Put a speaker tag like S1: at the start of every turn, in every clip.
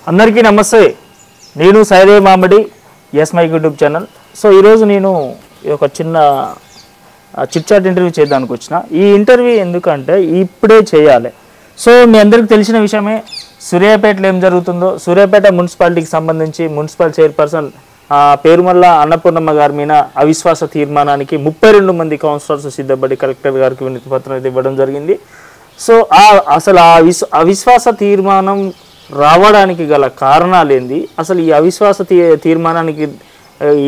S1: అందరికీ నమస్తే. నేను Saidev Mamidi, is my YouTube channel. So ఈరోజు నేను ఒక చిన్న చిట్ చాట్ ఇంటర్వ్యూ చేయడానికి వచ్చిన. ఈ ఇంటర్వ్యూ ఎందుకంటే ఇప్పుడే చేయాలి. సో మీ అందరికీ తెలిసిన విషయమే, సూర్యాపేటలో ఏం జరుగుతుందో. సూర్యాపేట మున్సిపాలిటీకి సంబంధించి మున్సిపల్ చైర్పర్సన్ పేరుమల్ల అన్నపూర్ణమ్మ గారి మీద అవిశ్వాస తీర్మానానికి 32 మంది కౌన్సిలర్స్ సిద్ధపడి కలెక్టర్ గారికి వినతి పత్రం ఇవ్వడం జరిగింది. సో అసలు అవిశ్వాస తీర్మానం రావడానికి గల కారణాలు ఏంది, అసలు ఈ అవిశ్వాస తీర్మానానికి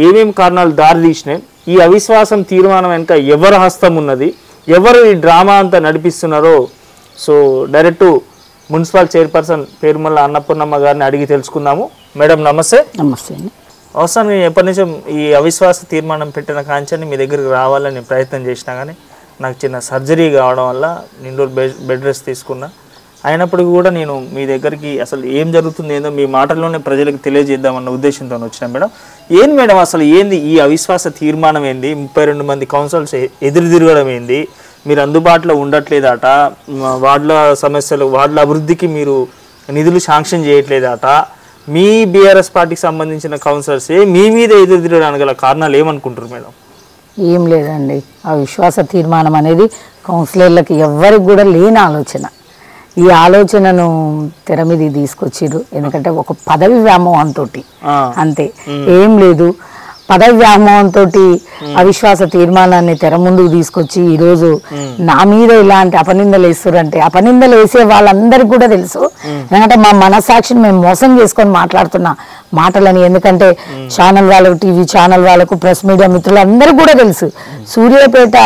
S1: ఏమేమి కారణాలు దారితీసినాయి, ఈ అవిశ్వాసం తీర్మానం వెనుక ఎవరి హస్తం ఉన్నది, ఎవరు ఈ డ్రామా అంతా నడిపిస్తున్నారో సో డైరెక్ట్ మున్సిపల్ చైర్పర్సన్ పేరుమల్ల అన్నపూర్ణమ్మ గారిని అడిగి తెలుసుకుందాము. మేడం నమస్తే.
S2: నమస్తే అండి.
S1: అవసరం ఎప్పటి నుంచో ఈ అవిశ్వాస తీర్మానం పెట్టిన కాంచాన్ని మీ దగ్గరికి రావాలని ప్రయత్నం చేసినా కానీ నాకు చిన్న సర్జరీ కావడం వల్ల నిండు బెడ్ రెస్ట్ తీసుకున్నా. అయినప్పటికీ కూడా నేను మీ దగ్గరికి అసలు ఏం జరుగుతుంది ఏందో మీ మాటల్లోనే ప్రజలకు తెలియజేద్దామన్న ఉద్దేశంతో వచ్చినా. మేడం అసలు ఏంది ఈ అవిశ్వాస తీర్మానం ఏంది, 32 మంది కౌన్సిలర్స్ ఎదురు తిరగడం ఏంది, మీరు అందుబాటులో ఉండట్లేదట, వార్డుల సమస్యలు వార్డుల అభివృద్ధికి మీరు నిధులు శాంక్షన్ చేయట్లేదట, మీ బీఆర్ఎస్ పార్టీకి సంబంధించిన కౌన్సిలర్సే మీ మీద ఎదురు తిరగడానికి గల కారణాలు ఏమనుకుంటారు మేడం?
S2: ఏం లేదండి, ఆ విశ్వాస తీర్మానం అనేది కౌన్సిలర్లకు ఎవ్వరికి కూడా లేని ఆలోచన. ఈ ఆలోచనను తెర మీద తీసుకొచ్చిర్రు. ఎందుకంటే ఒక పదవి వ్యామోహంతో, అంతే, ఏం లేదు. పదవి వ్యామోహంతో అవిశ్వాస తీర్మానాన్ని తెర ముందుకు తీసుకొచ్చి ఈరోజు నా మీద ఇలాంటి అపనిందలు వేస్తారంటే, అపనిందలు వేసే వాళ్ళందరికీ కూడా తెలుసు. ఎందుకంటే మా మనస్సాక్షిని మేము మోసం చేసుకొని మాట్లాడుతున్న మాటలని, ఎందుకంటే ఛానల్ వాళ్ళకు, టీవీ ఛానల్ వాళ్ళకు, ప్రెస్ మీడియా మిత్రులందరికీ కూడా తెలుసు. సూర్యాపేట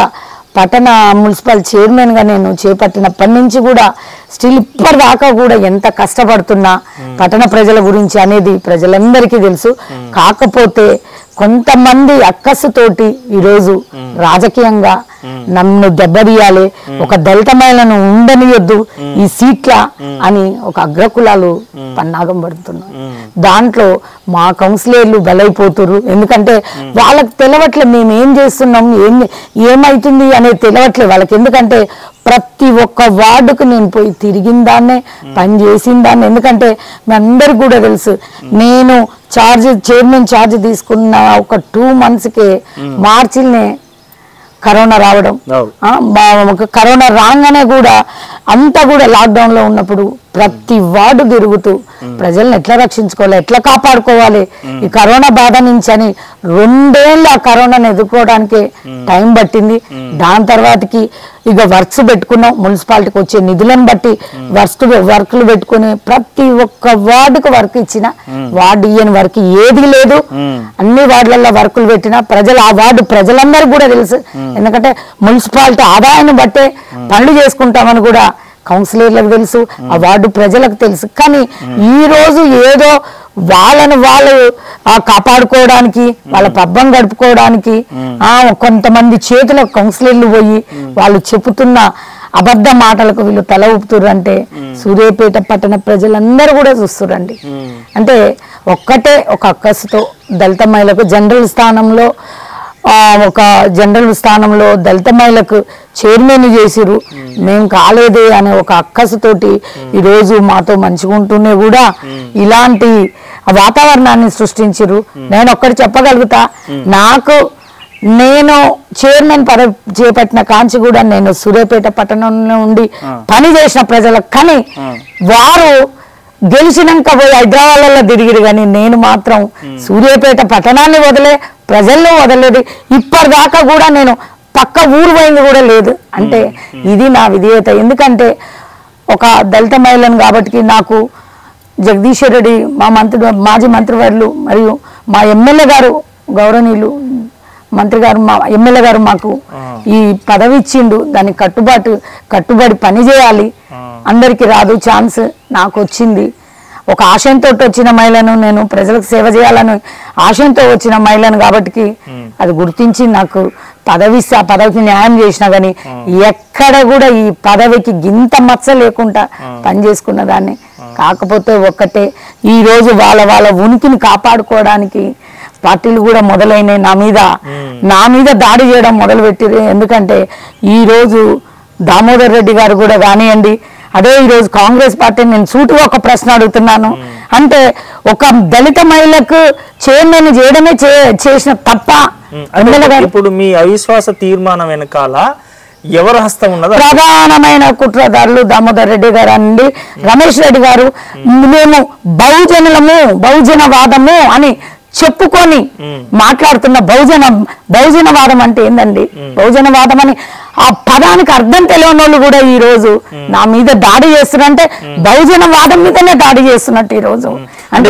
S2: పట్టణ మున్సిపల్ చైర్మన్గా నేను చేపట్టినప్పటి నుంచి కూడా స్టిల్ ఇప్పటిదాకా కూడా ఎంత కష్టపడుతున్నా పట్టణ ప్రజల గురించి అనేది ప్రజలందరికీ తెలుసు. కాకపోతే కొంతమంది అక్కసుతోటి ఈరోజు రాజకీయంగా నన్ను దెబ్బతీయాలి, ఒక దళిత మహిళను ఉండనియొద్దు ఈ సీట్ల అని ఒక అగ్రకులాలు పన్నాగం పడుతున్నారు. దాంట్లో మా కౌన్సిలర్లు బలైపోతున్నారు. ఎందుకంటే వాళ్ళకి తెలవట్లే మేము ఏం చేస్తున్నాం, ఏమైతుంది అనేది తెలవట్లే వాళ్ళకి. ఎందుకంటే ప్రతి ఒక్క వార్డుకు నేను పోయి తిరిగిన దాన్నే, పని చేసిన దాన్ని. ఎందుకంటే మీ అందరికి కూడా తెలుసు, నేను చైర్మన్ ఛార్జ్ తీసుకున్న ఒక 2 monthsకే మార్చిల్నే కరోనా రావడం, కరోనా రాగానే కూడా అంతా కూడా లాక్డౌన్ లో ఉన్నప్పుడు ప్రతి వార్డు తిరుగుతూ ప్రజలను ఎట్లా రక్షించుకోవాలి, ఎట్లా కాపాడుకోవాలి ఈ కరోనా బాధ నుంచి అని 2 ఏళ్ళు ఆ కరోనాను ఎదుర్కోవడానికి టైం పట్టింది. దాని తర్వాతకి ఇక వర్క్స్ పెట్టుకున్నాం, మున్సిపాలిటీకి వచ్చే నిధులను బట్టి వర్క్లు పెట్టుకుని ప్రతి ఒక్క వార్డుకు వర్క్ ఇచ్చిన, వార్డు ఇయ్యని వర్క్ ఏది లేదు. అన్ని వార్డులలో వర్కులు పెట్టిన ఆ వార్డు ప్రజలందరూ కూడా తెలుసు. ఎందుకంటే మున్సిపాలిటీ ఆదాయాన్ని బట్టే పనులు చేసుకుంటామని కూడా కౌన్సిలర్లకు తెలుసు, ఆ వార్డు ప్రజలకు తెలుసు. కానీ ఈ రోజు ఏదో వాళ్ళను వాళ్ళు కాపాడుకోవడానికి, వాళ్ళ పబ్బం గడుపుకోవడానికి కొంతమంది చేతులకు కౌన్సిలర్లు పోయి వాళ్ళు చెబుతున్న అబద్ధ మాటలకు వీళ్ళు తల ఊపుతురు అంటే సూర్యాపేట పట్టణ ప్రజలందరూ కూడా చూస్తురండి. అంటే ఒక్కటే ఒక అక్కసుతో దళిత మహిళకు జనరల్ స్థానంలో దళిత మహిళకు చైర్మన్ చేసిరు, మేము కాలేదే అనే ఒక అక్కసుతోటి ఈరోజు మాతో మంచిగుంటూనే కూడా ఇలాంటి వాతావరణాన్ని సృష్టించిరు. నేను ఒక్కటి చెప్పగలుగుతా, నేను చైర్మన్ పదవి చేపట్టిన కాంచి కూడా నేను సూర్యాపేట పట్టణంలో ఉండి పని చేసిన ప్రజలకు, కానీ వారు గెలిచినాక పోయి హైదరాబాద్లో తిరిగిరు. కానీ నేను మాత్రం సూర్యాపేట పట్టణాన్ని ప్రజల్లో వదలలేదు. ఇప్పటిదాకా కూడా నేను పక్క ఊరు పోయింది కూడా లేదు. అంటే ఇది నా విధేయత. ఎందుకంటే ఒక దళిత మహిళను కాబట్టి నాకు జగదీశ్వర్ రెడ్డి మాజీ మంత్రివర్యులు మరియు మా ఎమ్మెల్యే గారు, గౌరవనీయులు మంత్రి గారు, మా ఎమ్మెల్యే గారు మాకు ఈ పదవి ఇచ్చిండు. దానికి కట్టుబడి పని చేయాలి. అందరికీ రాదు ఛాన్స్, నాకు వచ్చింది. ఒక ఆశయంతో వచ్చిన మహిళను, నేను ప్రజలకు సేవ చేయాలని ఆశయంతో వచ్చిన మహిళను కాబట్టి అది గుర్తించి నాకు పదవి ఇస్తే ఆ పదవికి న్యాయం చేసినా కానీ ఎక్కడ కూడా ఈ పదవికి గింత మచ్చ లేకుండా పనిచేసుకున్న దాన్ని. కాకపోతే ఒక్కటే, ఈరోజు వాళ్ళ ఉనికిని కాపాడుకోవడానికి పార్టీలు కూడా మొదలైనాయి. నా మీద దాడి చేయడం మొదలుపెట్టిరు. ఎందుకంటే ఈరోజు దామోదర్ రెడ్డి గారు కూడా కానివ్వండి, అదే ఈరోజు కాంగ్రెస్ పార్టీ నేను సూటిగా ఒక ప్రశ్న అడుగుతున్నాను. అంటే ఒక దళిత మహిళకు చైర్మన్ చేయడమే చేసిన తప్ప
S1: ఇప్పుడు మీ అవిశ్వాస తీర్మానం వెనకాల ఎవరు హస్తం ఉన్నదో
S2: ప్రధానమైన కుట్రదారులు దామోదర్ రెడ్డి గారు అండి, రమేష్ రెడ్డి గారు. మేము బహుజనవాదము అని చెప్పుకొని మాట్లాడుతున్న బహుజనవాదం అంటే ఏందండి? బహుజనవాదం అని ఆ పదానికి అర్థం తెలియని వాళ్ళు కూడా ఈ రోజు నా మీద దాడి చేస్తున్నారంటే బహుజనవాదం మీదనే దాడి చేస్తున్నట్టు ఈ రోజు.
S1: అంటే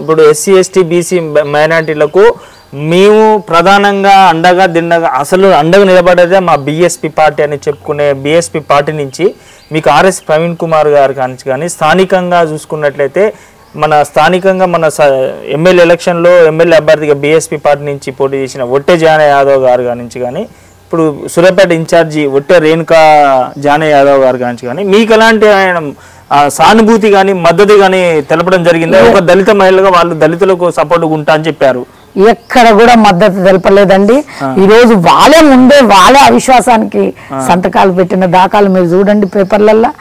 S1: ఇప్పుడు ఎస్సీ ఎస్టీ బీసీ మైనారిటీలకు మేము ప్రధానంగా దిండగా అసలు అండగా నిలబడేదే మా బిఎస్పి పార్టీ అని చెప్పుకునే బిఎస్పి పార్టీ నుంచి మీకు ఆర్ఎస్ ప్రవీణ్ కుమార్ గారు కానీ స్థానికంగా చూసుకున్నట్లయితే మన ఎమ్మెల్యే ఎలక్షన్లో ఎమ్మెల్యే అభ్యర్థిగా బిఎస్పి పార్టీ నుంచి పోటీ చేసిన ఒట్టె జానయ్య యాదవ్ గారు నుంచి కానీ ఇప్పుడు సూర్యాపేట ఇన్ఛార్జి ఒట్టె రేణుకా జానయ్య యాదవ్ గారు కానీ మీకు ఎలాంటి సానుభూతి కానీ మద్దతు కానీ తెలపడం జరిగింది? ఒక దళిత మహిళగా వాళ్ళు దళితులకు సపోర్ట్గా ఉంటా అని చెప్పారు.
S2: ఎక్కడ కూడా మద్దతు తెలపలేదండి. ఈ రోజు వాళ్ళే ముందే వాళ్ళే అవిశ్వాసానికి సంతకాలు పెట్టిన దాఖలు మీరు చూడండి పేపర్లల్లో.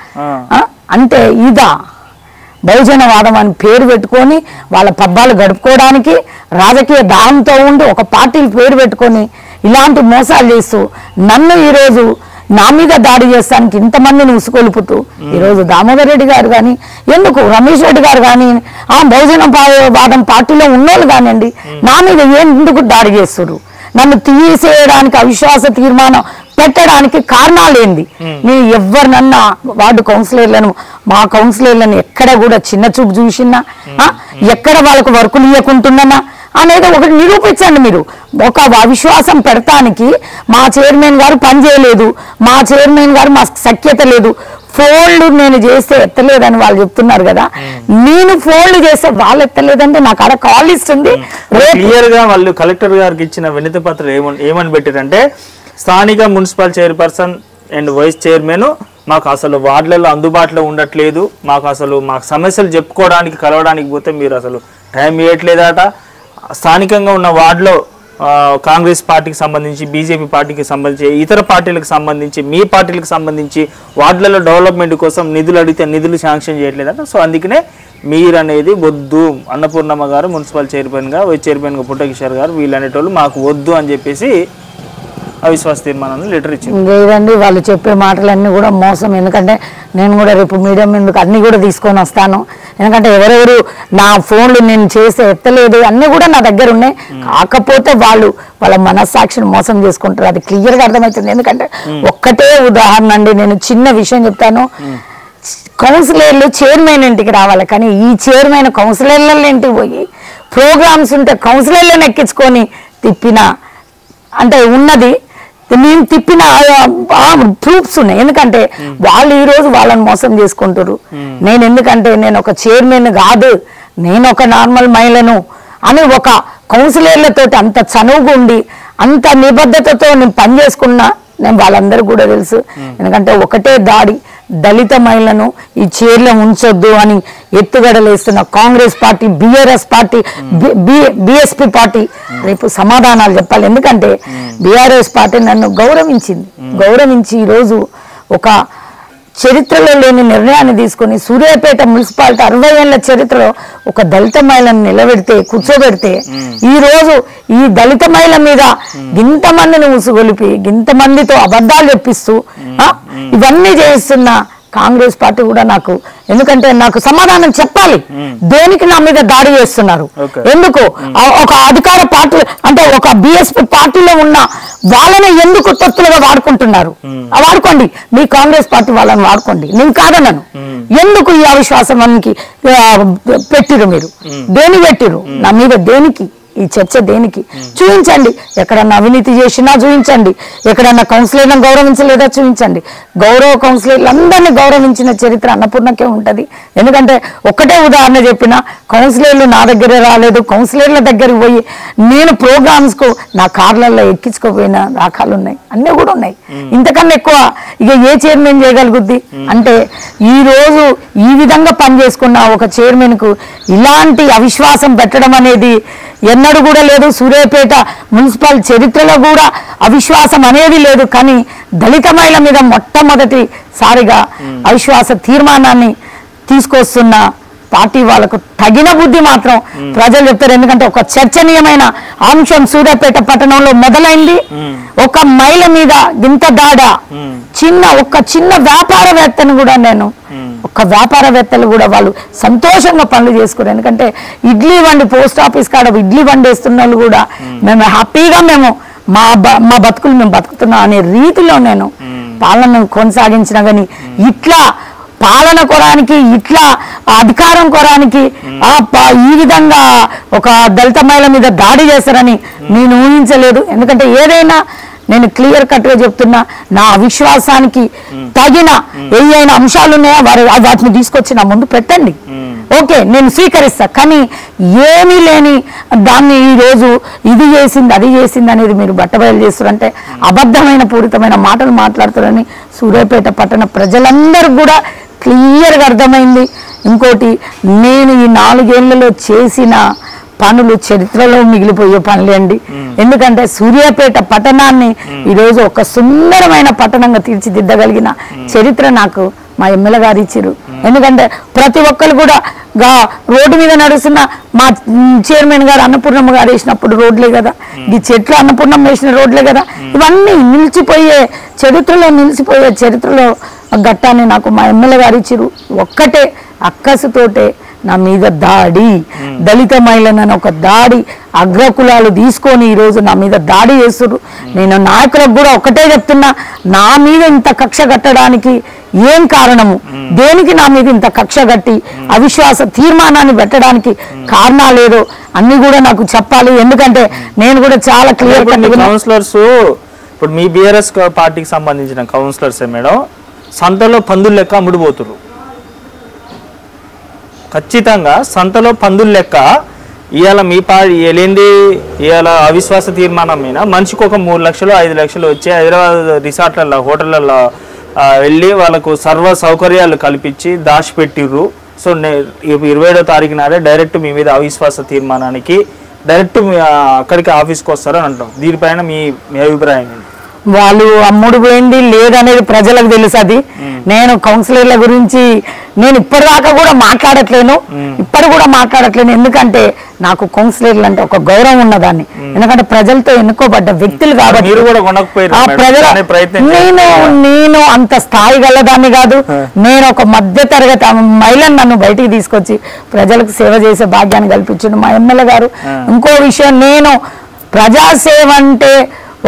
S2: అంటే ఇదా బహుజనవాదం అని పేరు పెట్టుకొని వాళ్ళ పబ్బాలు గడుపుకోవడానికి రాజకీయ దాహంతో ఉండి ఒక పార్టీలు పేరు పెట్టుకొని ఇలాంటి మోసాలు చేస్తూ నన్ను ఈరోజు నా మీద దాడి చేస్తానికి ఇంతమందిని ఉసుకొలుపుతూ ఈరోజు దామోదర్ రెడ్డి గారు కానీ ఎందుకు రమేష్ రెడ్డి గారు కానీ ఆ బహుజనవాదం పార్టీలో ఉన్నోళ్ళు కానివ్వండి నా మీద ఎందుకు దాడి చేస్తున్నారు? నన్ను తీసేయడానికి అవిశ్వాస తీర్మానం పెట్టడానికి కారణాలు ఏంది? నేను ఎవరినన్నా వార్డు కౌన్సిలర్లను మా కౌన్సిలర్లను ఎక్కడ కూడా చిన్న చూపు చూసినా ఎక్కడ వాళ్ళకు వర్కులు ఇవ్వకుంటున్నా అనేది ఒకటి నిరూపించండి మీరు. ఒక అవిశ్వాసం పెడతానికి మా చైర్మన్ గారు పనిచేయలేదు, మా చైర్మన్ గారు మా సఖ్యత లేదు, ఫోన్లు నేను చేస్తే ఎత్తలేదని వాళ్ళు చెప్తున్నారు కదా. నేను ఫోన్లు చేస్తే వాళ్ళు ఎత్తలేదంటే నాకు అక్కడ కాల్ లిస్ట్ ఉంది.
S1: క్లియర్ గా వాళ్ళు కలెక్టర్ గారికి ఇచ్చిన వినతి పత్రం ఏమని పెట్టారంటే స్థానిక municipal chairperson and vice chairman మాకు అసలు వార్డులలో అందుబాటులో ఉండట్లేదు, మాకు సమస్యలు చెప్పుకోవడానికి కలవడానికి పోతే మీరు అసలు టైం ఇవ్వట్లేదట. స్థానికంగా ఉన్న వార్డులో కాంగ్రెస్ పార్టీకి సంబంధించి బీజేపీ పార్టీకి సంబంధించి ఇతర పార్టీలకు సంబంధించి మీ పార్టీలకు సంబంధించి వార్డులలో డెవలప్మెంట్ కోసం నిధులు అడిగితే నిధులు శాంక్షన్ చేయట్లేదట. సో అందుకనే మీరు అనేది వద్దు, అన్నపూర్ణమ్మ గారు మున్సిపల్ చైర్మన్గా వైస్ చైర్మన్గా పుట్టకిషోర్ గారు వీళ్ళు అనేటోళ్ళు మాకు వద్దు అని చెప్పేసి అవిశ్వాస తీర్మానాన్ని లెటర్ ఇచ్చింది.
S2: లేదండి, వాళ్ళు చెప్పే మాటలన్నీ కూడా మోసం. ఎందుకంటే నేను కూడా రేపు మీడియం ఎందుకు అన్నీ కూడా తీసుకొని వస్తాను. ఎందుకంటే ఎవరెవరు నా ఫోన్లు నేను చేస్తే ఎత్తలేదు అన్నీ కూడా నా దగ్గర ఉన్నాయి. కాకపోతే వాళ్ళ మనస్సాక్షిని మోసం చేసుకుంటారు, అది క్లియర్గా అర్థమవుతుంది. ఎందుకంటే ఒక్కటే ఉదాహరణ అండి, నేను చిన్న విషయం చెప్తాను. కౌన్సిలర్లు చైర్మన్ ఇంటికి రావాలి, కానీ ఈ చైర్మన్ కౌన్సిలర్ల ఇంటికి పోయి ప్రోగ్రామ్స్ ఉంటే కౌన్సిలర్లను ఎక్కించుకొని తిప్పిన అంటే ఉన్నది మేము తిప్పిన ప్రూఫ్స్ ఉన్నాయి. ఎందుకంటే వాళ్ళు ఈ రోజు వాళ్ళని మోసం చేసుకుంటారు. ఎందుకంటే నేను ఒక చైర్మన్ కాదు, నేను ఒక నార్మల్ మహిళను అని ఒక కౌన్సిలర్లతోటి అంత చనువుగా ఉండి అంత నిబద్ధతతో నేను పనిచేసుకున్నా నేను వాళ్ళందరూ కూడా తెలుసు. ఎందుకంటే ఒకటే దాడి, దళిత మహిళను ఈ చైర్లో ఉంచొద్దు అని ఎత్తుగడలేస్తున్న Congress party, BRS party, BSP party రేపు సమాధానాలు చెప్పాలి. ఎందుకంటే బీఆర్ఎస్ పార్టీ నన్ను గౌరవించి ఈరోజు ఒక చరిత్రలో లేని నిర్ణయాన్ని తీసుకొని సూర్యాపేట మున్సిపాలిటీ 60 ఏళ్ల చరిత్రలో ఒక దళిత మహిళను కూర్చోబెడితే ఈ రోజు ఈ దళిత మహిళ మీద ఇంతమందిని ఉసుగొలిపి ఇంతమందితో అబద్ధాలు చెప్పిస్తూ ఇవన్నీ చేస్తున్న కాంగ్రెస్ పార్టీ కూడా ఎందుకంటే నాకు సమాధానం చెప్పాలి. దేనికి నా మీద దాడి చేస్తున్నారు? ఎందుకు ఒక అధికార పార్టీ అంటే ఒక బిఎస్పీ పార్టీలో ఉన్న వాళ్ళని ఎందుకు తొత్తులుగా వాడుకుంటున్నారు? వాడుకోండి, మీ కాంగ్రెస్ పార్టీ వాళ్ళని వాడుకోండి, నేను కాదన్నాను. ఎందుకు ఈ అవిశ్వాసానికి పెట్టిరు? మీరు దేని పెట్టిరు నా మీద? దేనికి ఈ చర్చ? దేనికి? చూపించండి. ఎక్కడన్నా అవినీతి చేసినా చూపించండి, ఎక్కడన్నా కౌన్సిలర్లను గౌరవించలేదా చూపించండి. కౌన్సిలర్లు అందరినీ గౌరవించిన చరిత్ర అన్నపూర్ణకే ఉంటుంది. ఎందుకంటే ఒక్కటే ఉదాహరణ చెప్పిన, కౌన్సిలర్లు నా దగ్గరే రాలేదు, కౌన్సిలర్ల దగ్గరికి పోయి నేను ప్రోగ్రామ్స్కు నా కార్లలో ఎక్కించుకోపోయిన దాఖలు ఉన్నాయి, అన్నీ కూడా ఉన్నాయి. ఇంతకన్నా ఎక్కువ ఇక ఏ చైర్మన్ చేయగలుగుద్ది? అంటే ఈ రోజు ఈ విధంగా పనిచేసుకున్న ఒక చైర్మన్కు ఇలాంటి అవిశ్వాసం పెట్టడం అనేది ఎన్నడూ కూడా లేదు. సూర్యాపేట మున్సిపల్ చరిత్రలో కూడా అవిశ్వాసం అనేది లేదు. కానీ దళిత మహిళ మీద మొట్టమొదటిసారిగా అవిశ్వాస తీర్మానాన్ని తీసుకొస్తున్న పార్టీ వాళ్ళకు తగిన బుద్ధి మాత్రం ప్రజలు చెప్తారు. ఎందుకంటే ఒక చర్చనీయమైన అంశం సూర్యాపేట పట్టణంలో మొదలైంది. ఒక మహిళ మీద ఇంత దాడా, ఒక చిన్న వ్యాపారవేత్తను కూడా వ్యాపారవేత్తలు కూడా వాళ్ళు సంతోషంగా పనులు చేసుకున్నారు. ఎందుకంటే ఇడ్లీ వండి పోస్ట్ ఆఫీస్ కాడ ఇడ్లీ వండి వేస్తున్న వాళ్ళు కూడా మేము హ్యాపీగా మా బతుకులు మేము బతుకుతున్నాం అనే రీతిలో నేను పాలన కొనసాగించిన కానీ ఇట్లా పాలన కొరానికి ఇట్లా అధికారం కొరానికి ఈ విధంగా ఒక దళిత మహిళ మీద దాడి చేస్తారని నేను ఊహించలేదు. ఎందుకంటే ఏదైనా నేను క్లియర్ కట్ గా చెప్తున్నా, నా అవిశ్వాసానికి తగిన ఏవైనా అంశాలు ఉన్నాయా వాటిని తీసుకొచ్చి నా ముందు పెట్టండి, ఓకే నేను స్వీకరిస్తా. కానీ ఏమీ లేని దాన్ని ఈరోజు ఇది చేసింది అది చేసింది అనేది మీరు బట్టబయలు చేస్తారంటే అబద్ధమైన పూరితమైన మాటలు మాట్లాడుతారని సూర్యాపేట పట్టణ ప్రజలందరూ కూడా క్లియర్గా అర్థమైంది. ఇంకోటి, నేను ఈ 4 ఏళ్లలో చేసిన పనులు చరిత్రలో మిగిలిపోయే పనులే అండి. ఎందుకంటే సూర్యాపేట పట్టణాన్ని ఈరోజు ఒక సుందరమైన పట్టణంగా తీర్చిదిద్దగలిగిన చరిత్ర నాకు మా ఎమ్మెల్యే గారు ఇచ్చారు. ఎందుకంటే ప్రతి ఒక్కరు కూడా రోడ్డు మీద నడుస్తున్న మా చైర్మన్ గారు అన్నపూర్ణమ్మ గారు వేసినప్పుడు రోడ్లే కదా, ఈ చెట్లు అన్నపూర్ణమ్మ వేసిన రోడ్లే కదా, ఇవన్నీ నిలిచిపోయే చరిత్రలో ఘట్టాన్ని నాకు మా ఎమ్మెల్యే గారు ఇచ్చిరు. ఒక్కటే అక్కసుతోటే నా మీద దాడి, దళిత మహిళలను ఒక దాడి, అగ్రకులాలు తీసుకొని ఈరోజు నా మీద దాడి చేస్తున్నారు. నేను నాయకులకు కూడా ఒకటే చెప్తున్నా, నా మీద ఇంత కక్ష కట్టడానికి ఏం కారణము, దేనికి నా మీద ఇంత కక్ష కట్టి అవిశ్వాస తీర్మానాన్ని పెట్టడానికి కారణాలేదో అన్ని కూడా నాకు చెప్పాలి. ఎందుకంటే నేను కూడా చాలా క్లియర్
S1: కౌన్సిలర్స్ ఇప్పుడు మీ బీఆర్ఎస్ పార్టీకి సంబంధించిన కౌన్సిలర్సే మేడం సంతలో పందులు లెక్క అమ్ముడుపోతున్నారు. ఖచ్చితంగా సంతలో పందులు లెక్క ఇవాళ మీ ఏంటి ఇవాళ అవిశ్వాస తీర్మానం మీద మనిషికి ఒక 3 లక్షలు 5 లక్షలు వచ్చి హైదరాబాద్ రిసార్ట్లలో హోటళ్లలో వెళ్ళి వాళ్ళకు సర్వ సౌకర్యాలు కల్పించి దాచిపెట్టిర్రు. సో 27వ తారీఖు నాడే డైరెక్ట్ మీ మీద అవిశ్వాస తీర్మానానికి డైరెక్ట్ అక్కడికి ఆఫీస్కి వస్తారని అంటాం. దీనిపైన మీ అభిప్రాయం ఏంటి?
S2: వాళ్ళు అమ్ముడు పోయింది లేదనేది ప్రజలకు తెలుసు. అది నేను కౌన్సిలర్ల గురించి నేను ఇప్పటిదాకా కూడా మాట్లాడట్లేను. ఎందుకంటే నాకు కౌన్సిలర్లు అంటే ఒక గౌరవం ఉన్నదాన్ని. ఎందుకంటే ప్రజలతో ఎన్నుకోబడ్డ వ్యక్తులు కాబట్టి నేను అంత స్థాయి గలదాన్ని కాదు. నేను ఒక మధ్య తరగతి మహిళను నన్ను బయటికి తీసుకొచ్చి ప్రజలకు సేవ చేసే భాగ్యాన్ని కల్పించిండు మా ఎమ్మెల్యే గారు. ఇంకో విషయం, నేను ప్రజాసేవ అంటే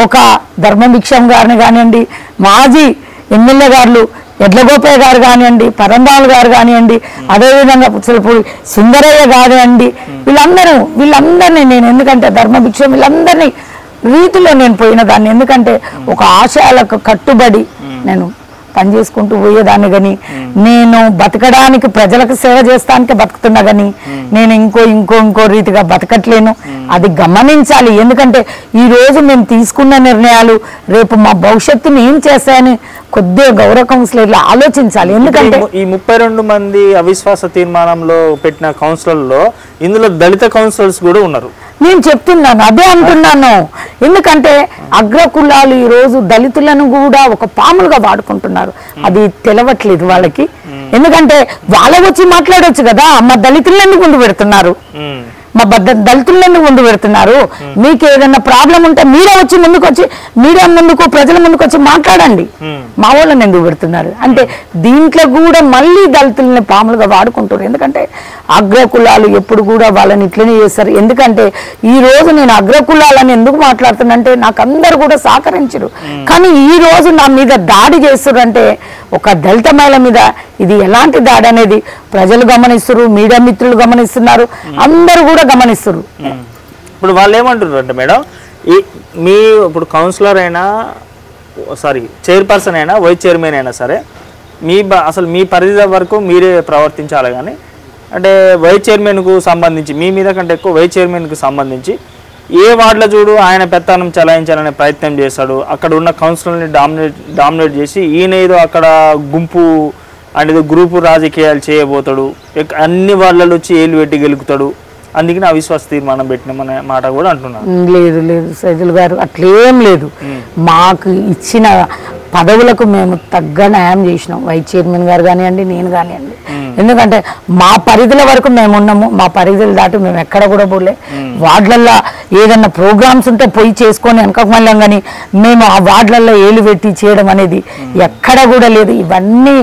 S2: ఒక ధర్మభిక్షం గారిని కానివ్వండి, మాజీ ఎమ్మెల్యే గారు ఎడ్లగోపయ్య గారు కానివ్వండి, పరందాలు గారు కానివ్వండి, అదేవిధంగా పుచ్చలపూడి సుందరయ్య కానివ్వండి, వీళ్ళందరినీ నేను ఎందుకంటే ధర్మభిక్షం వీళ్ళందరినీ రీతిలో నేను పోయిన దాన్ని. ఎందుకంటే ఒక ఆశయాలకు కట్టుబడి నేను పనిచేసుకుంటూ పోయేదాన్ని. కానీ నేను బతకడానికి ప్రజలకు సేవ చేస్తానికి బతుకుతున్నా కానీ నేను ఇంకో రీతిగా బతకట్లేను. అది గమనించాలి. ఎందుకంటే ఈరోజు మేము తీసుకున్న నిర్ణయాలు రేపు మా భవిష్యత్తుని ఏం చేస్తాయని కొద్దిగా గౌరవ కౌన్సిలర్లు ఆలోచించాలి. ఎందుకంటే
S1: ఈ 32 మంది అవిశ్వాస తీర్మానంలో పెట్టిన కౌన్సిలర్లో ఇందులో దళిత కౌన్సిలర్స్ కూడా ఉన్నారు.
S2: నేను చెప్తున్నాను, అదే అంటున్నాను. ఎందుకంటే అగ్రకులాలు ఈరోజు దళితులను కూడా ఒక పాములుగా వాడుకుంటున్నారు. అది తెలవట్లేదు వాళ్ళకి. ఎందుకంటే వాళ్ళకి వచ్చి మాట్లాడవచ్చు కదా, మా దళితులను ఎందుకు ముందు పెడుతున్నారు, మా దళితులను ముందు పెడుతున్నారు, మీకు ఏదైనా ప్రాబ్లం ఉంటే మీరే వచ్చి మీడియా ముందుకు ప్రజల ముందుకు వచ్చి మాట్లాడండి, మా వాళ్ళని ఎందుకు పెడుతున్నారు అంటే దీంట్లో కూడా మళ్ళీ దళితులని పాములుగా వాడుకుంటారు. ఎందుకంటే అగ్రకులాలు ఎప్పుడు కూడా వాళ్ళని ఇట్లనే చేస్తారు. ఎందుకంటే ఈ రోజు నేను అగ్రకులాలని ఎందుకు మాట్లాడుతున్నంటే నాకు అందరు కూడా సహకరించరు. కానీ ఈ రోజు నా మీద దాడి చేస్తారు అంటే ఒక దళిత మహిళ మీద ఇది ఎలాంటి దాడి అనేది ప్రజలు గమనిస్తారు, మీడియా మిత్రులు గమనిస్తున్నారు, అందరూ కూడా గమనిస్తారు.
S1: ఇప్పుడు వాళ్ళు ఏమంటున్నారు అంటే మేడం, ఇప్పుడు కౌన్సిలర్ అయినా చైర్పర్సన్ అయినా వైస్ చైర్మన్ అయినా సరే అసలు మీ పరిధి వరకు మీరే ప్రవర్తించాలి. కానీ అంటే వైస్ చైర్మన్కు సంబంధించి మీ మీద కంటే ఎక్కువ వైస్ చైర్మన్కు సంబంధించి ఏ వార్డులో చూడు ఆయన పెత్తనం చలాయించాలనే ప్రయత్నం చేస్తాడు. అక్కడ ఉన్న కౌన్సిలర్ని డామినేట్ చేసి ఈయన ఏదో అక్కడ గుంపు అనేది గ్రూపు రాజకీయాలు చేయబోతాడు, అన్ని వార్డులలో వచ్చి ఏళ్ళు పెట్టి గెలుకుతాడు, అందుకని అవిశ్వాస తీర్మానం పెట్టినామనే మాట కూడా అంటున్నారు.
S2: లేదు సైదుల్ గారు, అట్లేం లేదు. మాకు ఇచ్చిన పదవులకు మేము తగ్గ న్యాయం చేసినాం. వైస్ చైర్మన్ గారు కానివ్వండి, నేను కానివ్వండి. ఎందుకంటే మా పరిధుల వరకు మేము ఉన్నాము. మా పరిధులు దాటి మేము ఎక్కడ కూడా పోలే. వార్డులల్లో ఏదన్నా ప్రోగ్రామ్స్ ఉంటే పోయి చేసుకొని వెనకకు వెళ్ళాం, కానీ మేము ఆ వార్డులలో ఏలు పెట్టి చేయడం అనేది ఎక్కడ కూడా లేదు. ఇవన్నీ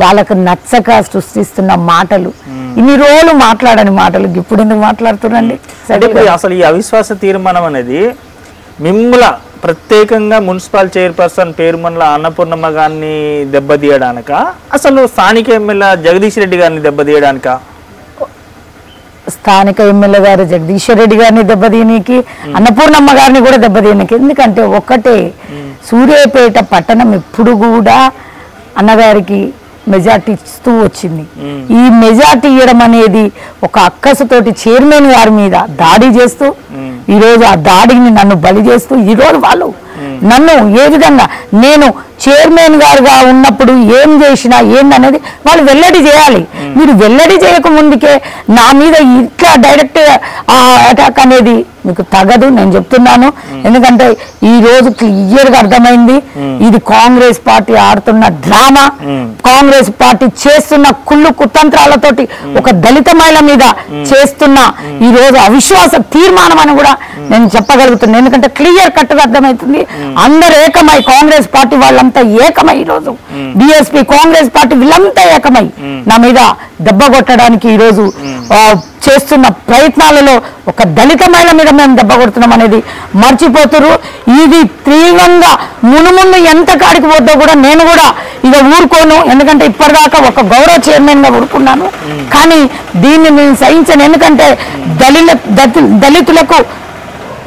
S2: వాళ్ళకు నచ్చక సృష్టిస్తున్న మాటలు. ఇన్ని రోజులు మాట్లాడని మాటలు ఇప్పుడు ఎందుకు మాట్లాడుతున్నాండి?
S1: అసలు ఈ అవిశ్వాస తీర్మానం అనేది మిమ్మల్ని ప్రత్యేకంగా మున్సిపల్ చైర్పర్సన్ పేరుమల్ల అన్నపూర్ణమ్మ గారిని దెబ్బతీయడానిక, అసలు స్థానిక ఎమ్మెల్యే జగదీష్ రెడ్డి గారిని దెబ్బతీయడానిక?
S2: స్థానిక ఎమ్మెల్యే గారు జగదీశ్వర్ రెడ్డి గారిని దెబ్బతీయనికి, అన్నపూర్ణమ్మ గారిని కూడా దెబ్బతీయనికి. ఎందుకంటే ఒక్కటే, సూర్యాపేట పట్టణం ఎప్పుడు కూడా అన్నగారికి మెజార్టీ ఇస్తూ వచ్చింది. ఈ మెజార్టీ ఇవ్వడం అనేది ఒక అక్కసుతోటి చైర్మన్ గారి మీద దాడి చేస్తూ, ఈరోజు ఆ దాడిని నన్ను బలి చేస్తూ, ఈరోజు వాళ్ళు నన్ను ఏ విధంగా, నేను చైర్మన్ గారుగా ఉన్నప్పుడు ఏం చేసినా ఏందనేది వాళ్ళు వెల్లడి చేయాలి. మీరు వెల్లడి చేయక ముందుకే నా మీద ఇట్లా డైరెక్ట్ అటాక్ అనేది మీకు తగదు, నేను చెప్తున్నాను. ఎందుకంటే ఈ రోజు క్లియర్గా అర్థమైంది, ఇది కాంగ్రెస్ పార్టీ ఆడుతున్న డ్రామా, కాంగ్రెస్ పార్టీ చేస్తున్న కుళ్ళు కుతంత్రాలతోటి ఒక దళిత మహిళ మీద చేస్తున్న ఈ రోజు అవిశ్వాస తీర్మానం అని కూడా నేను చెప్పగలుగుతున్నాను. ఎందుకంటే క్లియర్ కట్గా అర్థమవుతుంది. అందరు ఏకమై, కాంగ్రెస్ పార్టీ వాళ్ళంతా ఏకమై, ఈరోజు బిఎస్పీ కాంగ్రెస్ పార్టీ వీళ్ళంతా ఏకమై నా మీద దెబ్బ కొట్టడానికి ఈరోజు చేస్తున్న ప్రయత్నాలలో ఒక దళిత మహిళ మీద మేము దెబ్బ కొడుతున్నాం అనేది మర్చిపోతున్నారు. ఇది తీవ్రంగా మునుముందు ఎంత కాడికి పోద్దో కూడా నేను కూడా ఇక ఊరుకోను. ఎందుకంటే ఇప్పటిదాకా ఒక గౌరవ చైర్మన్గా ఊరుకున్నాను, కానీ దీన్ని నేను సహించను. ఎందుకంటే దళితులకు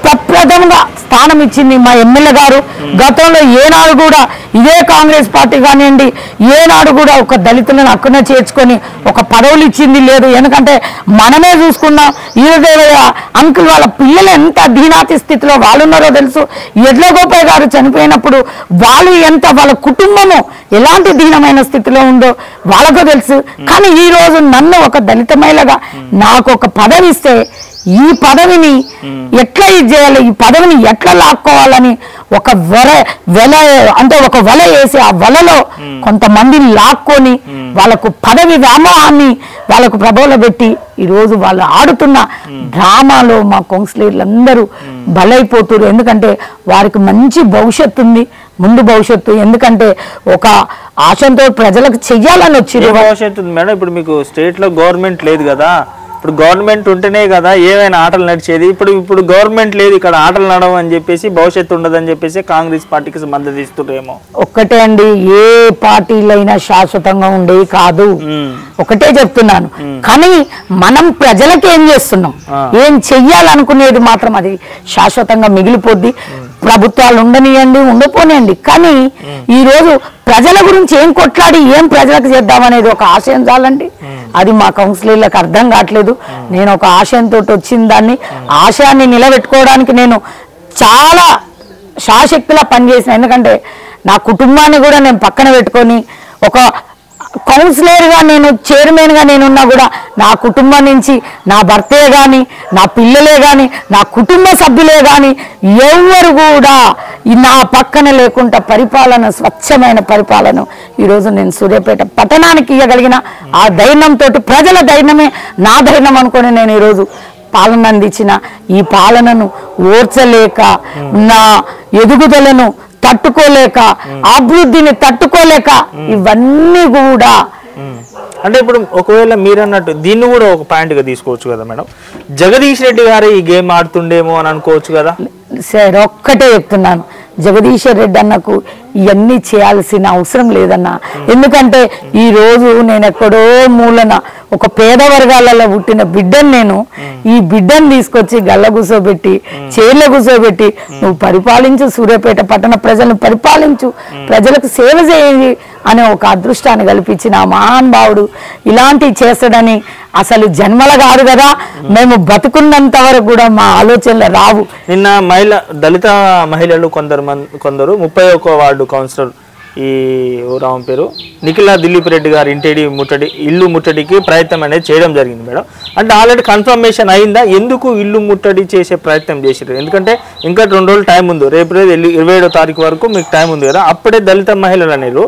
S2: ప్రప్రథమంగా స్థానం ఇచ్చింది మా ఎమ్మెల్యే గారు. గతంలో ఏనాడు కూడా ఇదే కాంగ్రెస్ పార్టీ కానివ్వండి, ఏనాడు కూడా ఒక దళితులను అక్కడనే చేర్చుకొని ఒక పదవులు ఇచ్చింది లేదు. ఎందుకంటే మనమే చూసుకున్నాం, ఈరోజు అంకుల్ వాళ్ళ పిల్లలు ఎంత దీనాతి స్థితిలో వాళ్ళు ఉన్నారో తెలుసు. ఎడ్లగోపయ్య గారు చనిపోయినప్పుడు వాళ్ళు ఎంత, వాళ్ళ కుటుంబము ఎలాంటి దీనమైన స్థితిలో ఉందో వాళ్ళకు తెలుసు. కానీ ఈ రోజు నన్ను ఒక దళిత మహిళగా నాకు ఒక పదవి ఇస్తే, ఈ పదవిని ఎట్లా ఇది చేయాలి, ఈ పదవిని ఎట్లా లాక్కోవాలని ఒక ఒక వల వేసి ఆ వలలో కొంతమందిని లాక్కొని వాళ్ళకు పదవి వ్యామోహాన్ని వాళ్ళకు ప్రభావంలో పెట్టి ఈరోజు వాళ్ళు ఆడుతున్న డ్రామాలో మా కౌన్సిలర్లందరూ బలైపోతున్నారు. ఎందుకంటే వారికి మంచి భవిష్యత్తు ఉంది, ముందు భవిష్యత్తు. ఎందుకంటే ఒక ఆశంతో ప్రజలకు చెయ్యాలని వచ్చి
S1: భవిష్యత్తు ఉంది మేడం. ఇప్పుడు మీకు స్టేట్ లో గవర్నమెంట్ లేదు కదా, ఇప్పుడు గవర్నమెంట్ ఉంటేనే కదా ఏమైనా ఆటలు నడిచేది. ఇప్పుడు గవర్నమెంట్ లేదు, ఇక్కడ ఆటలు నడవు అని చెప్పేసి, భవిష్యత్తు ఉండదని చెప్పేసి కాంగ్రెస్ పార్టీకి మద్దతు ఇస్తుంటారేమో.
S2: ఒక్కటే అండి, ఏ పార్టీలైనా శాశ్వతంగా ఉండేవి కాదు, ఒకటే చెప్తున్నాను. కానీ మనం ప్రజలకు ఏం చేస్తున్నాం, ఏం చెయ్యాలనుకునేది మాత్రం అది శాశ్వతంగా మిగిలిపోద్ది. ప్రభుత్వాలు ఉండనియండి, ఉండపోనియండి, కానీ ఈరోజు ప్రజల గురించి ఏం కొట్లాడి ఏం ప్రజలకు చేద్దామనేది ఒక ఆశయం చాలండి. అది మా కౌన్సిలర్లకు అర్థం కావట్లేదు. నేను ఒక ఆశయంతో వచ్చిన దాన్ని, ఆశయాన్ని నిలబెట్టుకోవడానికి నేను చాలా శాశక్తిలా పనిచేసిన. ఎందుకంటే నా కుటుంబాన్ని కూడా నేను పక్కన పెట్టుకొని, ఒక కౌన్సిలర్గా నేను చైర్మన్గా నేనున్నా కూడా నా కుటుంబం నుంచి నా భర్తే కానీ, నా పిల్లలే కానీ, నా కుటుంబ సభ్యులే కానీ ఎవరు కూడా నా పక్కన లేకుండా పరిపాలన, స్వచ్ఛమైన పరిపాలన ఈరోజు నేను సూర్యాపేట పట్టణానికి ఇవ్వగలిగిన ఆ ధైర్యంతో, ప్రజల ధైర్యమే నా ధైర్యం అనుకొని నేను ఈరోజు పాలన అందించిన. ఈ పాలనను ఓర్చలేక, నా ఎదుగుదలను తట్టుకోలేక, అభివృద్ధిని తట్టుకోలేక, ఇవన్నీ కూడా
S1: అంటే ఇప్పుడు ఒకవేళ మీరు అన్నట్టు దీన్ని కూడా ఒక పాయింట్ గా తీసుకోవచ్చు కదా మేడం, జగదీష్ రెడ్డి గారు ఈ గేమ్ ఆడుతుండేమో అని అనుకోవచ్చు కదా.
S2: సార్ ఒక్కటే చెప్తున్నాను, జగదీశ్వర్ రెడ్డి అన్నకు ఇవన్నీ చేయాల్సిన అవసరం లేదన్నా. ఎందుకంటే ఈ రోజు నేను ఎక్కడో మూలన ఒక పేద వర్గాలలో పుట్టిన బిడ్డను, నేను ఈ బిడ్డను తీసుకొచ్చి గల్ల కూర్చోబెట్టి, చైర్లో కూర్చోబెట్టి, నువ్వు పరిపాలించు, సూర్యాపేట పట్టణ ప్రజలను పరిపాలించు, ప్రజలకు సేవ చేయండి అనే ఒక అదృష్టాన్ని కల్పించిన మహానుభావుడు ఇలాంటివి చేస్తాడని అసలు జన్మల కాదు కదా. మేము బతుకున్నంత వరకు కూడా మా ఆలోచనలు రావు.
S1: నిన్న దళిత మహిళలు కొందరు 31వ వార్డు కౌన్సిలర్ ఈ రామ పేరు నిఖిల దిలీప్ రెడ్డి గారు ఇల్లు ముట్టడికి ప్రయత్నం అనేది చేయడం జరిగింది మేడం. అంటే ఆల్రెడీ కన్ఫర్మేషన్ అయిందా? ఎందుకు ఇల్లు ముట్టడి చేసే ప్రయత్నం చేసారు? ఎందుకంటే ఇంకా 2 రోజులు టైం ఉంది, రేపు 27వ తారీఖు వరకు మీకు టైం ఉంది కదా. అప్పుడే దళిత మహిళలు అనేరు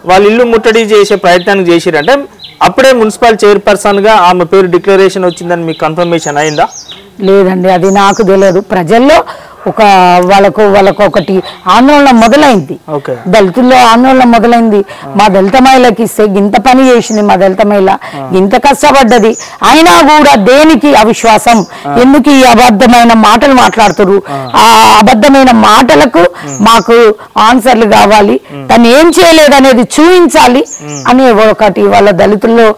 S1: వాళ్ళు ఇల్లు ముట్టడి చేసే ప్రయత్నాన్ని చేసిరంటే అప్పుడే మున్సిపల్ చైర్పర్సన్గా ఆమె పేరు డిక్లరేషన్ వచ్చిందని మీకు కన్ఫర్మేషన్ అయిందా?
S2: లేదండి, అది నాకు తెలియదు. ప్రజల్లో వాళ్ళకు ఒకటి ఆందోళన మొదలైంది, దళితుల్లో ఆందోళన మొదలైంది. మా దళిత మహిళకి ఇస్తే ఇంత పని చేసింది, మా దళిత మహిళ ఇంత కష్టపడ్డది, అయినా కూడా దేనికి అవిశ్వాసం, ఎందుకు ఈ అబద్ధమైన మాటలు మాట్లాడుతారు, ఆ అబద్ధమైన మాటలకు మాకు ఆన్సర్లు కావాలి, తను ఏం చేయలేదు అనేది చూపించాలి అని ఒకటి వాళ్ళ దళితుల్లో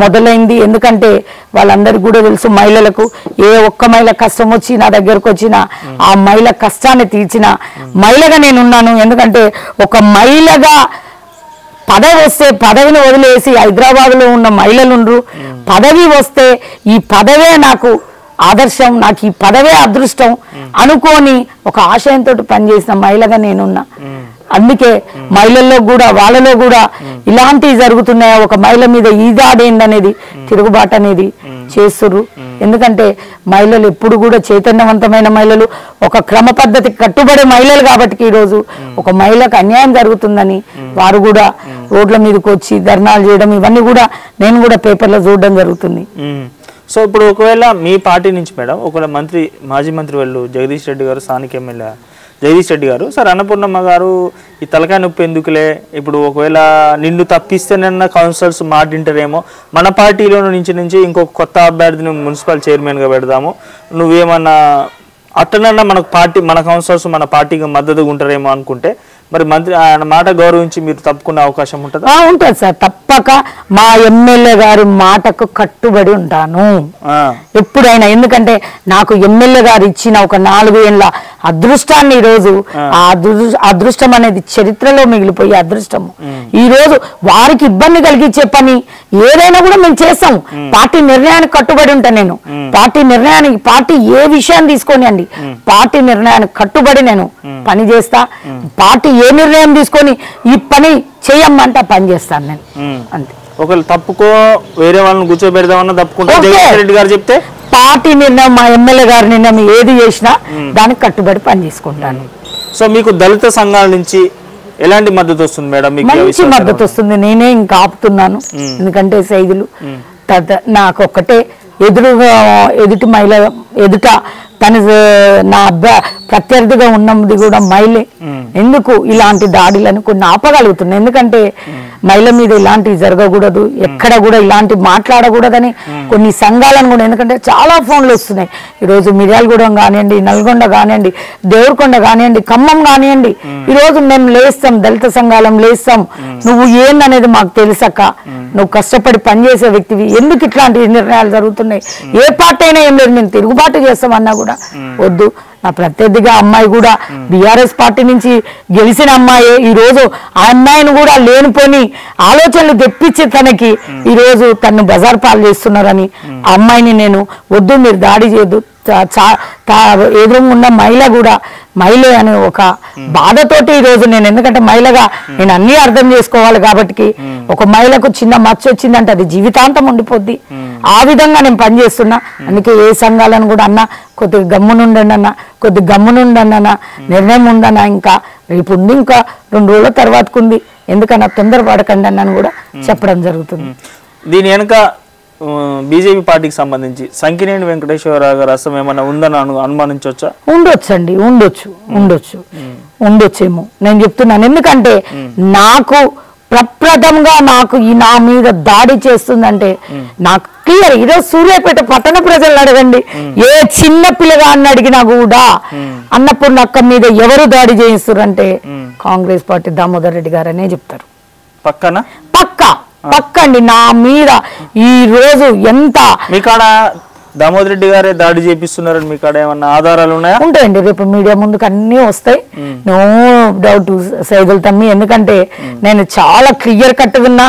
S2: మొదలైంది. ఎందుకంటే వాళ్ళందరికీ కూడా తెలుసు, మహిళలకు ఏ ఒక్క మహిళ కష్టం వచ్చి నా దగ్గరకు వచ్చినా ఆ మహిళ కష్టాన్ని తీర్చిన మహిళగా నేనున్నాను. ఎందుకంటే ఒక మహిళగా పదవి వస్తే పదవిని వదిలేసి హైదరాబాద్లో ఉన్న మహిళలు పదవి వస్తే ఈ పదవే నాకు ఆదర్శం, నాకు ఈ పదవే అదృష్టం అనుకోని ఒక ఆశయంతో పనిచేసిన మహిళగా నేనున్నా. అందుకే మహిళల్లో కూడా వాళ్ళలో కూడా ఇలాంటివి జరుగుతున్నాయా, ఒక మహిళ మీద ఈ దాడి ఏందనేది తిరుగుబాటు అనేది చేస్తుర్రు. ఎందుకంటే మహిళలు ఎప్పుడు కూడా చైతన్యవంతమైన మహిళలు, ఒక క్రమ పద్ధతికి కట్టుబడే మహిళలు కాబట్టి ఈరోజు ఒక మహిళకు అన్యాయం జరుగుతుందని వారు కూడా రోడ్ల మీదకి వచ్చి ధర్నాలు చేయడం, ఇవన్నీ కూడా నేను కూడా పేపర్లో చూడడం జరుగుతుంది.
S1: సో ఇప్పుడు ఒకవేళ మీ పార్టీ నుంచి మేడం ఒకవేళ మాజీ మంత్రి వాళ్ళు జగదీష్ రెడ్డి గారు, స్థానిక ఎమ్మెల్యే జగదీష్ రెడ్డి గారు, సార్ అన్నపూర్ణమ్మ గారు ఈ తలకాయ నొప్పి ఎందుకులే, ఇప్పుడు ఒకవేళ నిన్ను తప్పిస్తేనన్న కౌన్సిలర్స్ మాటింటారేమో, మన పార్టీలో నుంచి ఇంకొక కొత్త అభ్యర్థిని మున్సిపల్ చైర్మన్గా పెడదాము, నువ్వేమన్నా అట్టనన్నా మన కౌన్సిలర్స్ మన పార్టీకి మద్దతుగా ఉంటారేమో అనుకుంటే మరి మంత్రి ఆయన మాట గౌరవించి మీరు తప్పుకునే అవకాశం ఉంటుందా?
S2: ఉంటుంది సార్, తప్పక మా ఎమ్మెల్యే గారి మాటకు కట్టుబడి ఉంటాను ఎప్పుడైనా. ఎందుకంటే నాకు ఎమ్మెల్యే గారు ఇచ్చిన ఒక 4 ఏళ్ల అదృష్టాన్ని ఈరోజు ఆ అదృష్టం అనేది చరిత్రలో మిగిలిపోయే అదృష్టము. ఈ రోజు వారికి ఇబ్బంది కలిగించే పని ఏదైనా కూడా మేము చేస్తాం. పార్టీ నిర్ణయానికి కట్టుబడి ఉంటాను నేను. పార్టీ ఏ విషయాన్ని తీసుకోని అండి, పార్టీ నిర్ణయానికి కట్టుబడి నేను పని చేస్తా. పార్టీ ఏ నిర్ణయం తీసుకొని ఈ పని చేయమంటే పని చేస్తాను నేను, అంతే.
S1: ఒకవేళ తప్పుకో వేరే వాళ్ళని కూర్చోబెడదామన్నా తప్పుకుంటా రెడ్డి గారు చెప్తే
S2: పార్టీ నిర్ణయం, మా ఎమ్మెల్యే గారి నిర్ణయం ఏది చేసినా దానికి కట్టుబడి పని చేసుకుంటాను.
S1: సో మీకు దళిత సంఘాల నుంచి ఎలాంటి మద్దతు వస్తుంది మేడం?
S2: మంచి మద్దతు వస్తుంది. నేనే ఇంకా ఆపుతున్నాను, ఎందుకంటే సైదులు నాకు ఒక్కటే ఎదుటి మహిళ ఎదుట తన నా ప్రత్యర్థిగా ఉన్నది కూడా మహిళే. ఎందుకు ఇలాంటి దాడులను కొన్ని ఆపగలుగుతున్నాయి, ఎందుకంటే మహిళ మీద ఇలాంటివి జరగకూడదు, ఎక్కడ కూడా ఇలాంటి మాట్లాడకూడదని కొన్ని సంఘాలను కూడా, ఎందుకంటే చాలా ఫోన్లు వస్తున్నాయి ఈరోజు. మిర్యాలగూడెం కానివ్వండి, నల్గొండ కానివ్వండి, దేవరకొండ కానివ్వండి, ఖమ్మం కానివ్వండి, ఈరోజు మేము లేస్తాం, దళిత సంఘాలం లేస్తాం, నువ్వు ఏందనేది మాకు తెలుసక్క, నువ్వు కష్టపడి పనిచేసే వ్యక్తివి, ఎందుకు ఇట్లాంటి నిర్ణయాలు జరుగుతున్నాయి, ఏ పార్టీ అయినా ఏం లేదు, మేము తిరుగుబాటు చేస్తామన్నా కూడా వద్దు. నా ప్రత్యర్థిగా అమ్మాయి కూడా బీఆర్ఎస్ పార్టీ నుంచి గెలిచిన అమ్మాయి, ఈ రోజు ఆ అమ్మాయిని కూడా లేనిపోని ఆలోచనలు తెప్పించి తనకి ఈ రోజు తను బజార్ పాలు చేస్తున్నారని ఆ అమ్మాయిని నేను వద్దు, మీరు దాడి చేయొద్దు, ఎదురున్న మహిళ కూడా మహిళ అనే ఒక బాధతోటి ఈరోజు నేను, ఎందుకంటే మహిళగా నేను అన్ని అర్థం చేసుకోవాలి కాబట్టి, ఒక మహిళకు చిన్న మచ్చ వచ్చిందంటే అది జీవితాంతం ఉండిపోద్ది. ఆ విధంగా నేను పనిచేస్తున్నా. అందుకే ఏ సంఘాలను కూడా అన్న కొద్దిగా గమ్మునుండండి అన్న, నిర్ణయం ఉందన్న, ఇంకా రేపు ఉంది, ఇంకా 2 రోజుల తర్వాతకు ఉంది, ఎందుకన్నా తొందరపడకండి అన్నని కూడా చెప్పడం జరుగుతుంది.
S1: దీని వెనుక బీజేపీ పార్టీకి సంబంధించి సంకినేని వెంకటేశ్వరరావు గారు అసలు ఏమన్నా ఉందని అనుమానించవచ్చా?
S2: ఉండొచ్చండి, ఉండొచ్చేమో నేను చెప్తున్నాను. ఎందుకంటే నాకు ప్రప్రథంగా నాకు నా మీద దాడి చేస్తుందంటే నాకు క్లియర్. ఈరోజు సూర్యాపేట పట్టణ ప్రజలను అడగండి, ఏ చిన్న పిల్లగాన్ని అడిగినా కూడా అన్నపూర్ణక్క మీద ఎవరు దాడి చేయిస్తారంటే కాంగ్రెస్ పార్టీ దామోదర్ రెడ్డి గారనే చెప్తారు. పక్కండి నా మీద ఈ రోజు ఎంత.
S1: మీకాడ దామోదర్ రెడ్డి గారే దాడి చేపిస్తున్నారని మీకాడ ఏమన్నా ఆధారాలు ఉన్నాయా?
S2: ఉంటాయండి, రేపు మీడియా ముందుకు అన్ని వస్తాయి, నో డౌట్ సైదుల్ తమ్మి. ఎందుకంటే నేను చాలా క్లియర్ కట్ ఉన్నా,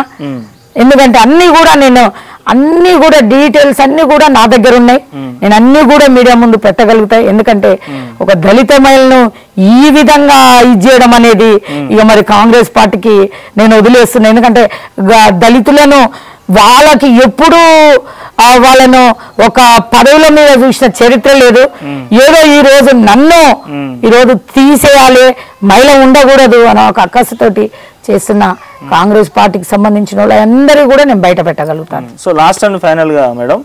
S2: ఎందుకంటే అన్ని కూడా నేను అన్నీ కూడా డీటెయిల్స్ అన్నీ కూడా నా దగ్గర ఉన్నాయి. నేను అన్నీ కూడా మీడియా ముందు పెట్టగలుగుతాయి. ఎందుకంటే ఒక దళిత మహిళను ఈ విధంగా ఇది చేయడం అనేది ఇక మరి కాంగ్రెస్ పార్టీకి నేను వదిలేస్తున్నాను. ఎందుకంటే దళితులను వాళ్ళకి ఎప్పుడు వాళ్ళను ఒక పదవుల మీద చూసిన చరిత్ర లేదు. ఏదో ఈ రోజు నన్ను ఈరోజు తీసేయాలి, మహిళ ఉండకూడదు అని ఒక అక్కసుతోటి చేస్తున్న కాంగ్రెస్ పార్టీకి సంబంధించిన వాళ్ళందరూ కూడా నేను బయట పెట్టగలుగుతాను.
S1: సో లాస్ట్ అండ్ ఫైనల్ గా మేడం,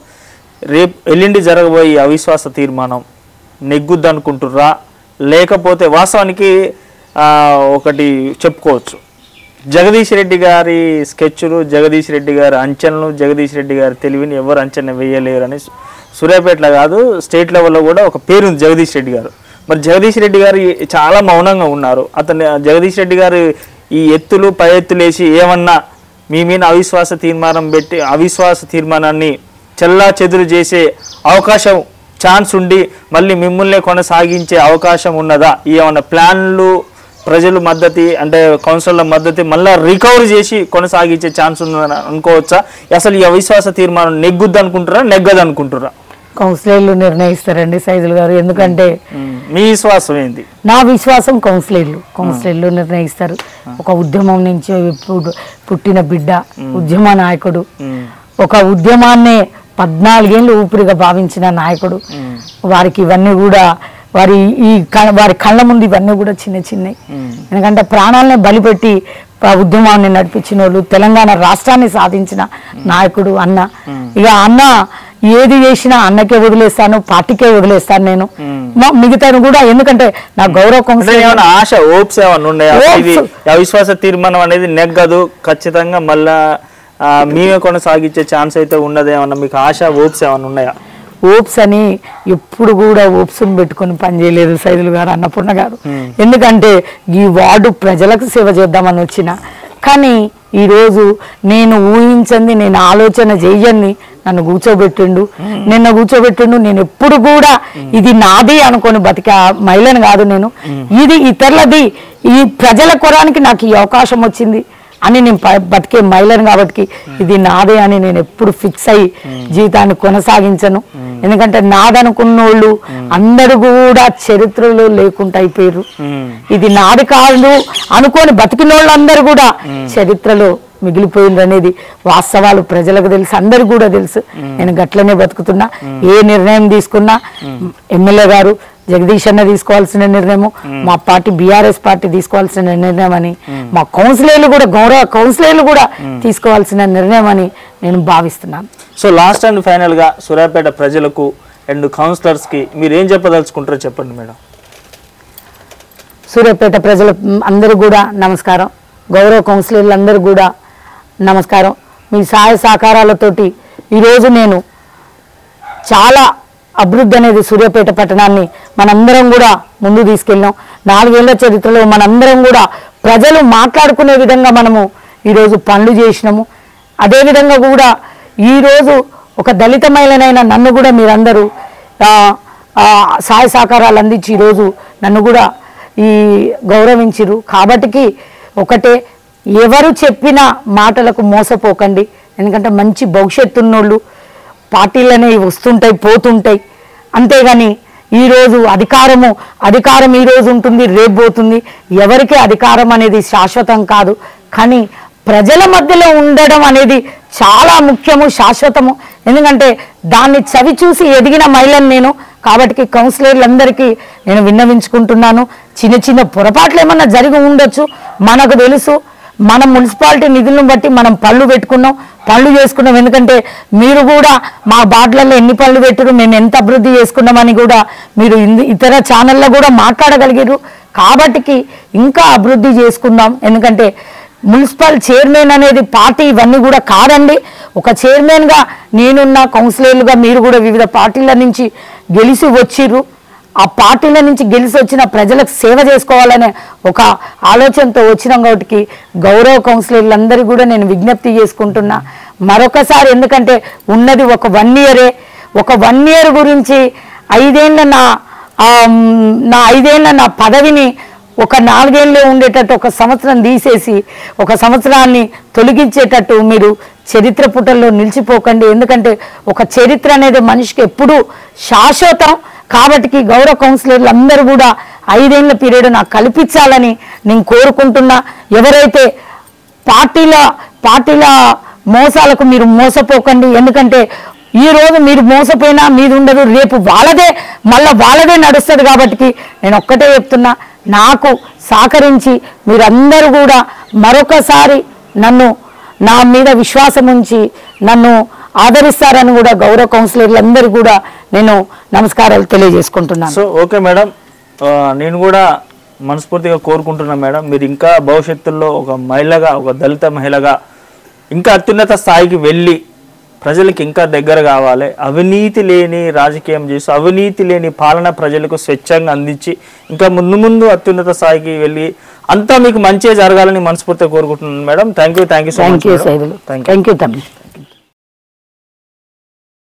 S1: ఎల్లుండి జరగబోయే అవిశ్వాస తీర్మానం నెగ్గుద్ది అనుకుంటుర్రా, లేకపోతే వాస్తవానికి ఒకటి చెప్పుకోవచ్చు, జగదీష్ రెడ్డి గారి స్కెచ్లు, జగదీష్ రెడ్డి గారి అంచనలు, జగదీష్ రెడ్డి గారి తెలివిని ఎవరు అంచనా వేయలేరని సూర్యాపేటలో కాదు స్టేట్ లెవెల్లో కూడా ఒక పేరుంది జగదీష్ రెడ్డి గారు. మరి జగదీష్ రెడ్డి గారు చాలా మౌనంగా ఉన్నారు. జగదీష్ రెడ్డి గారు ఈ ఎత్తులు పై ఎత్తులేసి ఏమన్నా మీ మీద అవిశ్వాస తీర్మానం పెట్టి అవిశ్వాస తీర్మానాన్ని చెల్లా చెదురు చేసే అవకాశం ఛాన్స్ ఉండి మళ్ళీ మిమ్మల్ని కొనసాగించే అవకాశం ఉన్నదా? ఏమన్నా ప్లాన్లు ప్రజలు మద్దతు అంటే కౌన్సిలర్ల మద్దతు మళ్ళీ రికవర్ చేసి కొనసాగించే ఛాన్స్ ఉందని అనుకోవచ్చా? అసలు ఈ అవిశ్వాస తీర్మానం నెగ్గుద్ది అనుకుంటారా, నెగ్గదు అనుకుంటారా?
S2: కౌన్సిలర్లు నిర్ణయిస్తారండి సైదులు గారు. ఎందుకంటే
S1: మీ విశ్వాసం ఏంటి?
S2: నా విశ్వాసం కౌన్సిలర్లు నిర్ణయిస్తారు. ఒక ఉద్యమం నుంచి పుట్టిన బిడ్డ, ఉద్యమ నాయకుడు, ఒక ఉద్యమాన్నే 14 ఏళ్ళు ఊపిరిగా భావించిన నాయకుడు. వారికి ఇవన్నీ కూడా వారి కళ్ళ ముందు ఇవన్నీ కూడా చిన్నవి. ఎందుకంటే ప్రాణాలనే బలిపెట్టి ఉద్యమాన్ని నడిపించిన వాళ్ళు, తెలంగాణ రాష్ట్రాన్ని సాధించిన నాయకుడు అన్న. ఇక అన్న ఏది చేసినా అన్నకే వదిలేస్తాను, పార్టీకే వదిలేస్తాను నేను మిగతాను కూడా. ఎందుకంటే నా గౌరవ కౌన్సిలర్
S1: ఆశ హోప్స్ ఏమన్నా ఉన్నాయా? అవిశ్వాస తీర్మానం అనేది నెగ్గదు, ఖచ్చితంగా మళ్ళా మేమే కొనసాగించే ఛాన్స్ అయితే ఉన్నదేమన్నా మీకు ఆశ హోప్స్ ఏమన్నా ఉన్నాయా?
S2: ఓప్స్ అని ఎప్పుడు కూడా ఓప్స్ని పెట్టుకొని పనిచేయలేదు సైదులు గారు, అన్నపూర్ణ గారు. ఎందుకంటే ఈ వార్డు ప్రజలకు సేవ చేద్దామని వచ్చిన, కానీ ఈరోజు నేను ఊహించింది, నేను ఆలోచన చెయ్యని నన్ను కూర్చోబెట్టిండు. నేను ఎప్పుడు కూడా ఇది నాది అనుకొని బతికే మహిళను కాదు నేను. ఇది ఇతరులది, ఈ ప్రజల కొరానికి నాకు ఈ అవకాశం వచ్చింది అని నేను బతికే మహిళను కాబట్టి ఇది నాదే అని నేను ఎప్పుడు ఫిక్స్ అయ్యి జీవితాన్ని కొనసాగించను. ఎందుకంటే నాదనుకున్న వాళ్ళు అందరూ కూడా చరిత్రలో లేకుండా అయిపోయారు. ఇది నాది కాదు అనుకొని బతికిన వాళ్ళందరూ కూడా చరిత్రలో మిగిలిపోయింది అనేది వాస్తవాలు ప్రజలకు తెలుసు, అందరు కూడా తెలుసు. నేను గట్లనే బతుకుతున్నా. ఏ నిర్ణయం తీసుకున్నా ఎమ్మెల్యే గారు జగదీష్ అన్న తీసుకోవాల్సిన నిర్ణయము, మా పార్టీ బీఆర్ఎస్ పార్టీ తీసుకోవాల్సిన నిర్ణయం అని, మా కౌన్సిలర్లు కూడా గౌరవ కౌన్సిలర్లు కూడా తీసుకోవాల్సిన నిర్ణయం అని నేను భావిస్తున్నాను.
S1: సో లాస్ట్ అండ్ ఫైనల్ గా సూర్యాపేట ప్రజలకు అండ్ కౌన్సిలర్స్ కి మీరు ఏం చెప్పదలుచుకుంటారో చెప్పండి మేడం.
S2: సూర్యాపేట ప్రజలు అందరూ కూడా నమస్కారం, గౌరవ కౌన్సిలర్లు అందరూ కూడా నమస్కారం. మీ సహాయ సహకారాలతోటి ఈరోజు నేను చాలా అభివృద్ధి అనేది సూర్యాపేట పట్టణాన్ని మనందరం కూడా ముందు తీసుకెళ్ళాం. 4 ఏళ్ల చరిత్రలో మనందరం కూడా ప్రజలు మాట్లాడుకునే విధంగా మనము ఈరోజు పనులు చేసినాము. అదేవిధంగా కూడా ఈరోజు ఒక దళిత మహిళనైనా నన్ను కూడా మీరందరూ సహాయ సహకారాలు అందించి ఈరోజు నన్ను కూడా ఈ గౌరవించిరు. కాబట్టికి ఒకటే, ఎవరు చెప్పిన మాటలకు మోసపోకండి. ఎందుకంటే మంచి భవిష్యత్తు ఉన్నోళ్ళు పార్టీలనే వస్తుంటాయి పోతుంటాయి, అంతేగాని ఈరోజు అధికారం ఈరోజు ఉంటుంది, రేపు పోతుంది. ఎవరికి అధికారం అనేది శాశ్వతం కాదు, కానీ ప్రజల మధ్యలో ఉండడం అనేది చాలా ముఖ్యము, శాశ్వతము. ఎందుకంటే దాన్ని చవి చూసి ఎదిగిన మహిళను నేను. కాబట్టి కౌన్సిలర్లందరికీ నేను విన్నవించుకుంటున్నాను, చిన్న పొరపాట్లు ఏమన్నా జరిగి ఉండొచ్చు, మనకు తెలుసు. మనం మున్సిపాలిటీ నిధులను బట్టి మనం పనులు చేసుకున్నాం. ఎందుకంటే మీరు కూడా మా బాటలలో ఎన్ని పనులు పెట్టారు, మేము ఎంత అభివృద్ధి చేసుకున్నామని కూడా మీరు ఇతర ఛానల్లో కూడా మాట్లాడగలిగారు. కాబట్టికి ఇంకా అభివృద్ధి చేసుకుందాం. ఎందుకంటే మున్సిపల్ చైర్మన్ అనేది పార్టీ ఇవన్నీ కూడా కాదండి. ఒక చైర్మన్గా నేనున్న, కౌన్సిలర్లుగా మీరు కూడా వివిధ పార్టీల నుంచి గెలిచి వచ్చిర్రు. ఆ పార్టీల నుంచి గెలిచి వచ్చిన ప్రజలకు సేవ చేసుకోవాలనే ఒక ఆలోచనతో వచ్చినాం. కాబట్టి గౌరవ కౌన్సిలర్లందరికీ కూడా నేను విజ్ఞప్తి చేసుకుంటున్నా మరొకసారి. ఎందుకంటే ఉన్నది ఒక 1 ఇయరే. ఒక 1 ఇయర్ గురించి 5 ఏళ్ళ నా పదవిని ఒక 4 ఏళ్ళే ఉండేటట్టు 1 సంవత్సరం తీసేసి 1 సంవత్సరాన్ని తొలగించేటట్టు మీరు చరిత్ర పుటల్లో నిలిచిపోకండి. ఎందుకంటే ఒక చరిత్ర అనేది మనిషికి ఎప్పుడూ శాశ్వతం. కాబట్టి గౌరవ కౌన్సిలర్లు అందరూ కూడా 5 ఏళ్ల పీరియడ్ నాకు కల్పించాలని నేను కోరుకుంటున్నా. ఎవరైతే పార్టీల మోసాలకు మీరు మోసపోకండి. ఎందుకంటే ఈ రోజు మీరు మోసపోయినా మీది ఉండదు, రేపు వాళ్ళదే నడుస్తుంది. కాబట్టి నేను ఒక్కటే చెప్తున్నా, నాకు సహకరించి మీరందరూ కూడా మరొకసారి నా మీద విశ్వాసం ఉంచి నన్ను ఆదరిస్తారని కూడా గౌరవ కౌన్సిలర్లందరూ కూడా నేను నమస్కారాలు తెలియజేసుకుంటున్నాను.
S1: సో ఓకే మేడం, నేను కూడా మనస్ఫూర్తిగా కోరుకుంటున్నాను మేడం, మీరు ఇంకా భవిష్యత్తులో ఒక మహిళగా, ఒక దళిత మహిళగా ఇంకా అత్యున్నత స్థాయికి వెళ్ళి ప్రజలకు ఇంకా దగ్గర కావాలి. అవినీతి లేని రాజకీయం చేసి అవినీతి లేని పాలన ప్రజలకు స్వచ్ఛంగా అందించి ఇంకా ముందు అత్యున్నత స్థాయికి వెళ్ళి అంతా మీకు మంచిగా జరగాలని మనస్ఫూర్తిగా కోరుకుంటున్నాను madam. Thank you so much.
S2: Thank you తమ్మి.